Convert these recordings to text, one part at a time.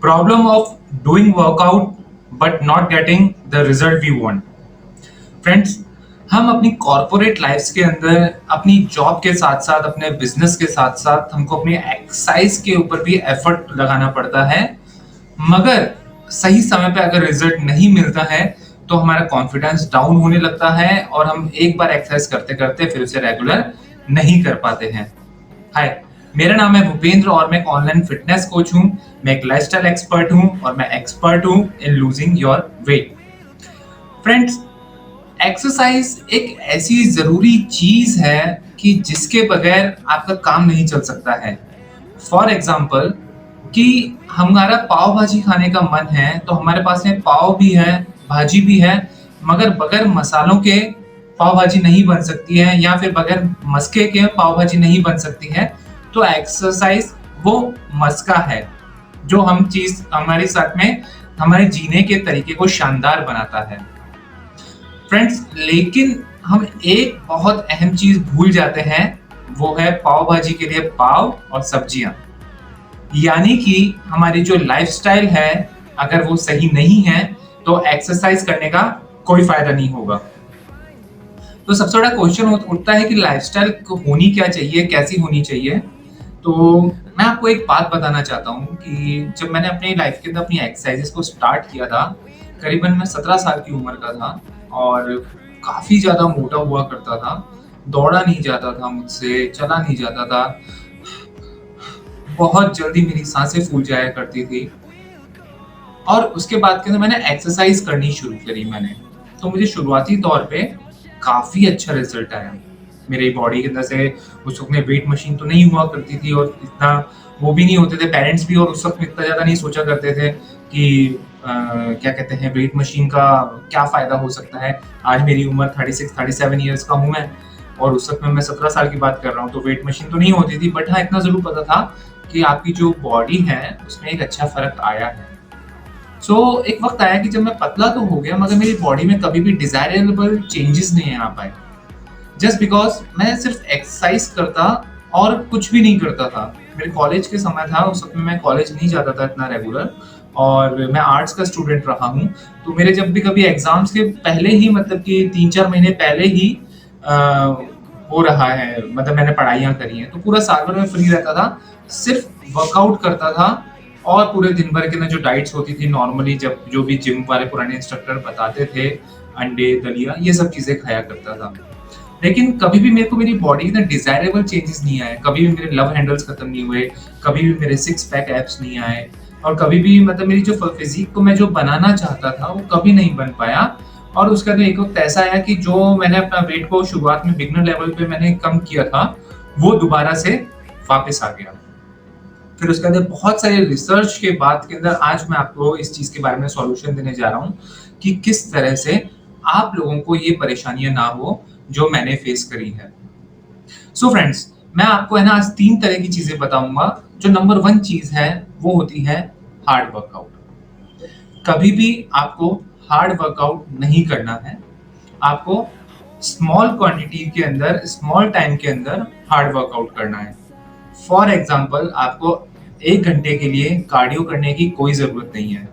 Problem of doing workout but not getting the result we want. Friends, हम अपनी corporate lives के अंदर अपनी जॉब के साथ साथ अपने बिजनेस के साथ साथ हमको अपनी एक्सरसाइज के ऊपर भी एफर्ट लगाना पड़ता है, मगर सही समय पे अगर रिजल्ट नहीं मिलता है तो हमारा कॉन्फिडेंस डाउन होने लगता है और हम एक बार एक्सरसाइज करते करते फिर उसे रेगुलर नहीं कर पाते हैं। हाय, मेरा नाम है भूपेंद्र और मैं एक ऑनलाइन फिटनेस कोच हूँ। मैं एक लाइफस्टाइल एक्सपर्ट हूँ और मैं एक्सपर्ट हूँ in losing your weight. Friends, exercise एक ऐसी जरूरी चीज है कि जिसके बगैर आपका काम नहीं चल सकता है। फॉर एग्जाम्पल, कि हमारा पाव भाजी खाने का मन है तो हमारे पास में पाव भी है, भाजी भी है, मगर बगैर मसालों के पाव भाजी नहीं बन सकती है या फिर बगैर मस्के के पाव भाजी नहीं बन सकती है। तो एक्सरसाइज वो मस्का है जो हम चीज हमारे साथ में हमारे जीने के तरीके को शानदार बनाता है। फ्रेंड्स, लेकिन हम एक बहुत अहम चीज भूल जाते हैं, वो है पाव भाजी के लिए पाव और सब्जियां। यानी कि हमारी जो लाइफस्टाइल है अगर वो सही नहीं है तो एक्सरसाइज करने का कोई फायदा नहीं होगा। तो सबसे बड़ा क्वेश्चन उठता है कि लाइफस्टाइल होनी क्या चाहिए, कैसी होनी चाहिए। तो मैं आपको एक बात बताना चाहता हूँ कि जब मैंने अपनी लाइफ के अंदर अपनी एक्सरसाइजेस को स्टार्ट किया था, करीबन मैं 17 साल की उम्र का था और काफी ज्यादा मोटा हुआ करता था। दौड़ा नहीं जाता था मुझसे, चला नहीं जाता था, बहुत जल्दी मेरी सांसें फूल जाया करती थी। और उसके बाद के मैंने एक्सरसाइज करनी शुरू करी मैंने, तो मुझे शुरुआती तौर पे काफी अच्छा रिजल्ट आया। मेरी बॉडी के अंदर से उस वक्त में वेट मशीन तो नहीं हुआ करती थी और इतना वो भी नहीं होते थे पेरेंट्स भी, और उस वक्त में इतना ज्यादा नहीं सोचा करते थे कि क्या कहते हैं वेट मशीन का क्या फायदा हो सकता है। आज मेरी उम्र 36-37 ईयर्स का हूँ मैं, और उस वक्त में मैं 17 साल की बात कर रहा हूँ, तो वेट मशीन तो नहीं होती थी, बट हाँ इतना जरूर पता था कि आपकी जो बॉडी है उसमें एक अच्छा फर्क आया है। एक वक्त आया कि जब मैं पतला तो हो गया मगर मेरी बॉडी में कभी भी डिजायरेबल चेंजेस नहीं आ पाए, जस्ट बिकॉज मैं सिर्फ एक्सरसाइज करता और कुछ भी नहीं करता था। मेरे कॉलेज के समय था, उस वक्त में मैं कॉलेज नहीं जाता था इतना रेगुलर, और मैं आर्ट्स का स्टूडेंट रहा हूँ। तो मेरे जब भी कभी एग्जाम्स के पहले ही, मतलब कि 3-4 महीने पहले ही हो रहा है, मतलब मैंने पढ़ाइयाँ करी हैं, तो पूरा साल भर में फ्री रहता था, सिर्फ वर्कआउट करता था और पूरे दिन भर के ना जो डाइट्स होती थी नॉर्मली, जब जो भी जिम वाले पुराने इंस्ट्रक्टर बताते थे, अंडे, दलिया, ये सब चीजें खाया करता था। लेकिन कभी भी मेरे को मेरी बॉडी के डिजायरेबल चेंजेस नहीं आए, कभी भी मेरे लव हैंडल्स खत्म नहीं हुए, कभी भी मेरे 6 पैक एब्स नहीं आए, और कभी भी मतलब मेरी जो फिजिक को मैं जो बनाना चाहता था वो कभी नहीं बन पाया। और उसके बाद एक वक्त ऐसा आया कि जो मैंने अपना वेट को शुरुआत में बिगनर लेवल पे मैंने कम किया था, वो दोबारा से वापस आ गया। फिर उसके अंदर बहुत सारे रिसर्च के बाद के अंदर आज मैं आपको इस चीज के बारे में सॉल्यूशन देने जा रहा हूँ कि किस तरह से आप लोगों को ये परेशानियां ना हो जो मैंने फेस करी है। फ्रेंड्स, मैं आपको है ना आज 3 तरह की चीजें बताऊंगा। जो नंबर 1 चीज है वो होती है हार्ड वर्कआउट। कभी भी आपको हार्ड वर्कआउट नहीं करना है, आपको स्मॉल क्वांटिटी के अंदर, स्मॉल टाइम के अंदर हार्ड वर्कआउट करना है। फॉर एग्जाम्पल, आपको 1 घंटे के लिए कार्डियो करने की कोई जरूरत नहीं है।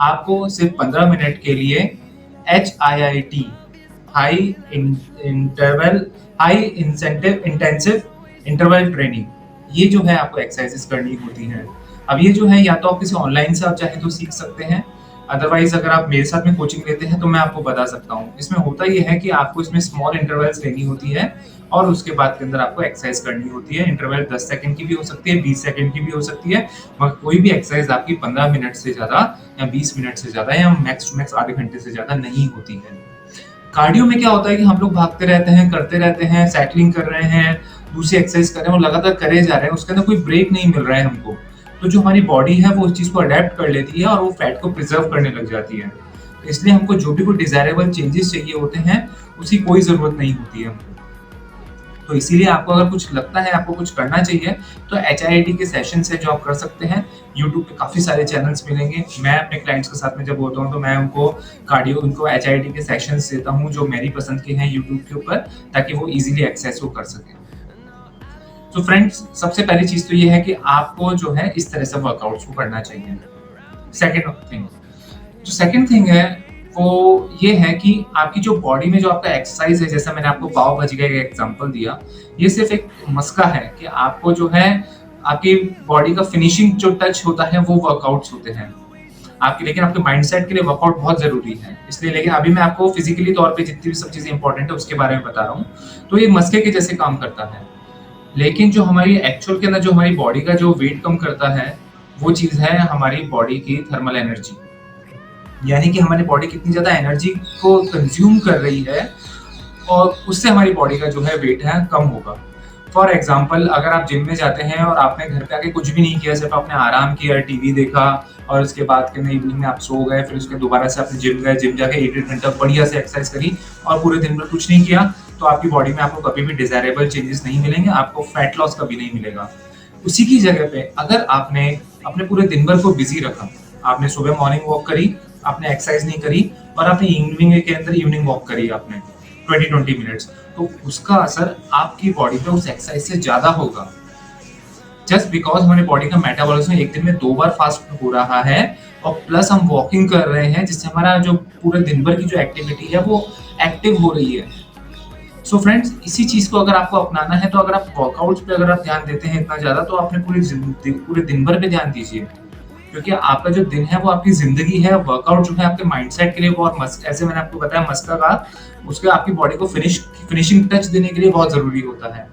आपको सिर्फ 15 मिनट के लिए HIIT, high interval high incentive intensive interval training, ये जो है आपको एक्सरसाइजेस करनी होती हैं। अब ये जो है या तो आप किसी ऑनलाइन से आप चाहे तो सीख सकते हैं, अदरवाइज अगर आप मेरे साथ में कोचिंग लेते हैं तो मैं आपको बता सकता हूँ। इसमें होता ये है कि आपको इसमें स्मॉल इंटरवल्स लेनी होती है और उसके बाद के अंदर आपको एक्सरसाइज करनी होती है। इंटरवल 10 सेकंड की भी हो सकती है, 20 सेकंड की भी हो सकती है, मगर कोई भी एक्सरसाइज आपकी 15 मिनट से ज्यादा या 20 मिनट से ज्यादा या मैक्स टू मैक्स आधे घंटे से ज्यादा नहीं होती है। कार्डियो में क्या होता है कि हम लोग भागते रहते हैं, करते रहते हैं, साइकिलिंग कर रहे हैं, दूसरी एक्सरसाइज कर रहे हैं और लगातार करे जा रहे हैं, उसके अंदर कोई ब्रेक नहीं मिल रहा है हमको। तो जो हमारी बॉडी है वो उस चीज को अडेप्ट कर लेती है और वो फैट को प्रिजर्व करने लग जाती है। तो इसलिए हमको जो भी कोई डिजायरेबल चेंजेस चाहिए होते हैं उसकी कोई जरूरत नहीं होती है हमको। तो इसीलिए आपको अगर कुछ लगता है आपको कुछ करना चाहिए तो HIIT के सेशंस है जो आप कर सकते हैं। यूट्यूब पे काफी सारे चैनल्स मिलेंगे। मैं अपने क्लाइंट्स के साथ में जब होता हूँ तो मैं उनको HIIT के सेशंस देता हूँ जो मेरी पसंद के हैं यूट्यूब के ऊपर, ताकि वो इजीली एक्सेस वो कर सकें। तो फ्रेंड्स, सबसे पहली चीज तो ये है कि आपको जो है इस तरह से वर्कआउट्स को करना चाहिए। सेकंड थिंग, जो सेकंड थिंग है वो ये है कि आपकी जो बॉडी में जो आपका एक्सरसाइज है, जैसा मैंने आपको पाव भाजी का एक एग्जांपल दिया, ये सिर्फ एक मस्का है कि आपको जो है आपकी बॉडी का फिनिशिंग जो टच होता है वो वर्कआउट्स होते हैं आपके, लेकिन आपके माइंडसेट के लिए वर्कआउट बहुत जरूरी है। इसलिए लेकिन अभी मैं आपको फिजिकली तौर पे जितनी भी सब चीजें इंपॉर्टेंट है उसके बारे में बता रहा हूँ। तो ये मस्के के जैसे काम करता है, लेकिन जो हमारी एक्चुअल के अंदर जो हमारी बॉडी का जो वेट कम करता है वो चीज है हमारी बॉडी की थर्मल एनर्जी, यानी कि हमारी बॉडी कितनी ज्यादा एनर्जी को कंज्यूम कर रही है और उससे हमारी बॉडी का जो है वेट है कम होगा। फॉर एग्जाम्पल, अगर आप जिम में जाते हैं और आपने घर पे आके कुछ भी नहीं किया, सिर्फ आपने आराम किया, टीवी देखा और उसके बाद के इवनिंग में आप सो गए, फिर उसके दोबारा से आपने जिम गए, जिम जाके 1 घंटा बढ़िया से एक्सरसाइज करी और पूरे दिन भर कुछ नहीं किया, तो आपकी बॉडी में आपको कभी भी डिजायरेबल चेंजेस नहीं मिलेंगे, आपको फैट लॉस कभी नहीं मिलेगा। उसी की जगह पे अगर आपने अपने पूरे दिन भर को बिजी रखा, आपने सुबह मॉर्निंग वॉक करी, आपने एक्सरसाइज नहीं करी और आपने इवनिंग के अंदर इवनिंग वॉक करी आपने 20 मिनट्स, तो उसका असर आपकी बॉडी पे उस एक्सरसाइज से ज्यादा होगा। जस्ट बिकॉज हमारी बॉडी का मेटाबॉलिज्म एक दिन में 2 बार फास्ट हो रहा है और प्लस हम वॉकिंग कर रहे हैं, जिससे हमारा जो पूरे दिन भर की जो एक्टिविटी है वो एक्टिव हो रही है। सो फ्रेंड्स, इसी चीज को अगर आपको अपनाना है तो अगर आप वर्कआउट्स पे अगर आप ध्यान देते हैं इतना ज्यादा, तो आपने पूरे दिन भर पे ध्यान दीजिए, क्योंकि आपका जो दिन है वो आपकी जिंदगी है। वर्कआउट जो है आपके माइंडसेट के लिए बहुत मस्त, ऐसे मैंने आपको बताया मस्का का, उसके आपकी बॉडी को फिनिशिंग टच देने के लिए बहुत जरूरी होता है।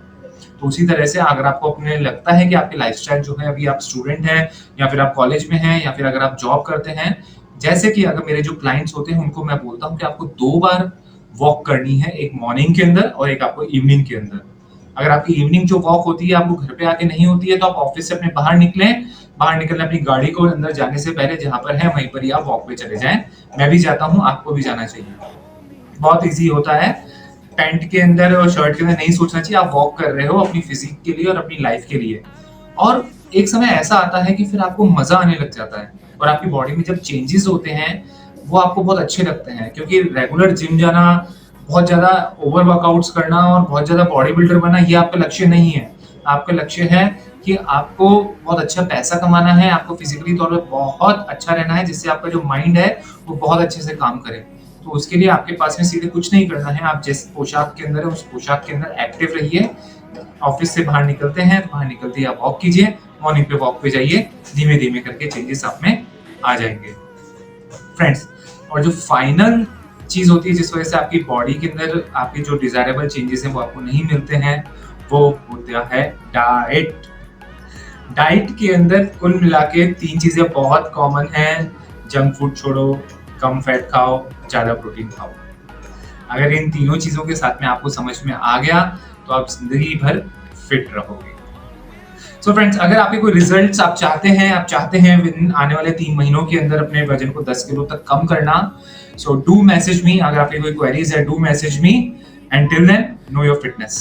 तो उसी तरह से अगर आपको अपने लगता है कि आपकी लाइफस्टाइल जो है, अभी आप स्टूडेंट हैं या फिर आप कॉलेज में हैं या फिर अगर आप जॉब करते हैं, जैसे कि अगर मेरे जो क्लाइंट्स होते हैं उनको मैं बोलता हूँ कि आपको 2 बार वॉक करनी है, एक मॉर्निंग के अंदर और एक आपको इवनिंग के अंदर। अगर आपकी इवनिंग जो वॉक होती है आपको घर पे आके नहीं होती है, तो आप ऑफिस से अपने बाहर निकलें, बाहर निकलने अपनी गाड़ी को अंदर जाने से पहले जहां पर है वहीं पर ही आप वॉक पे चले जाएं। मैं भी जाता हूं, आपको भी जाना चाहिए, बहुत इजी होता है। पैंट के अंदर और शर्ट के अंदर नहीं सोचना चाहिए, आप वॉक कर रहे हो अपनी फिजिक के लिए और अपनी लाइफ के लिए। और एक समय ऐसा आता है कि फिर आपको मजा आने लग जाता है और आपकी बॉडी में जब चेंजेस होते हैं वो आपको बहुत अच्छे लगते हैं, क्योंकि रेगुलर जिम जाना, बहुत ज्यादा ओवर वर्कआउट्स करना और बहुत ज्यादा बॉडी बिल्डर बनना ये आपका लक्ष्य नहीं है। आपका लक्ष्य है कि आपको बहुत अच्छा पैसा कमाना है, आपको फिजिकली तौर पर बहुत अच्छा रहना है, जिससे आपका जो माइंड है वो बहुत अच्छे से काम करे। तो उसके लिए आपके पास में सीधे कुछ नहीं करना है, आप जिस पोशाक के अंदर है उस पोशाक के अंदर एक्टिव रहिए। ऑफिस से बाहर निकलते हैं, बाहर निकलते ही आप वॉक कीजिए, मॉर्निंग पे वॉक पे जाइए, धीमे धीमे करके चेंजेस आप में आ जाएंगे फ्रेंड्स। और जो फाइनल चीज होती है जिस वजह से आपकी बॉडी के अंदर आपके जो डिजायरेबल चेंजेस हैं वो आपको नहीं मिलते हैं, वो होता है डाइट। डाइट के अंदर कुल मिला के 3 चीजें बहुत कॉमन हैं। जंक फूड छोड़ो, कम फैट खाओ, ज्यादा प्रोटीन खाओ। अगर इन तीनों चीजों के साथ में आपको समझ में आ गया तो आप जिंदगी भर फिट रहोगे। सो फ्रेंड्स, अगर आपके कोई रिजल्ट्स आप चाहते हैं विद आने वाले 3 महीनों के अंदर अपने वजन को 10 किलो तक कम करना, सो डू मैसेज मी। अगर आपकी कोई क्वेरीज है, do message me, and till then know your fitness.